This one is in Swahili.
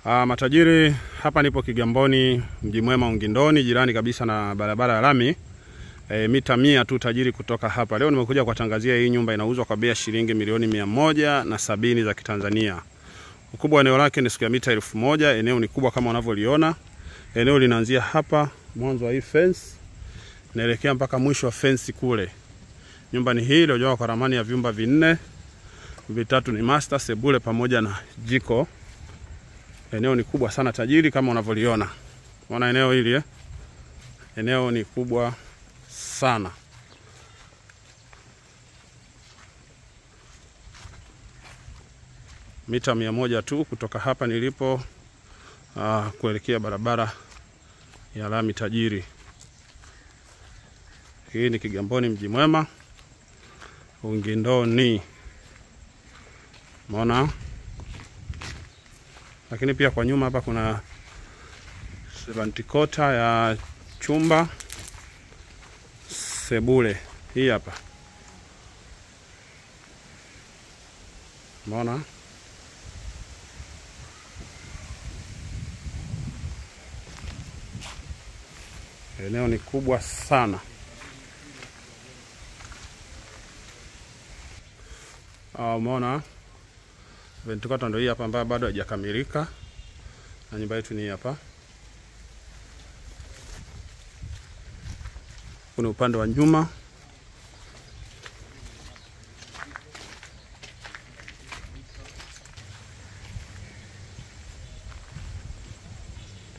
Matajiri, hapa nipo Kigamboni, Mji Mwema Ungindoni, jirani kabisa na barabara ya lami. Mita 100 tu tajiri kutoka hapa. Leo nimekuja kuwatangazia hii nyumba inauzwa kwa bei ya shilingi milioni 170 za Kitanzania. Ukubwa wa eneo lake ni square mita 1000. Eneo ni kubwa kama unavyoliona. Eneo linaanzia hapa mwanzo wa hii fence naelekea mpaka mwisho wa fence kule. Nyumba ni hii iliyojengwa kwa ramani ya vyumba 4. Vitatu ni master, sebule pamoja na jiko. Eneo ni kubwa sana tajiri kama unavyoliona. Unaona eneo hili Eneo ni kubwa sana. Mita 100 tu kutoka hapa nilipo kuelekea barabara ya lami tajiri. Hii ni Kigamboni, Mji Mwema Ungindoni. Umeona? Lakini pia kwa nyuma hapa kuna sebantikota ya chumba, sebule. Hii hapa. Umeona? Eneo ni kubwa sana. Umeona? Ventikota ndio hii hapa ambayo bado haijakamilika. Na nyumba yetu ni hapa. Kuna upande wa nyuma.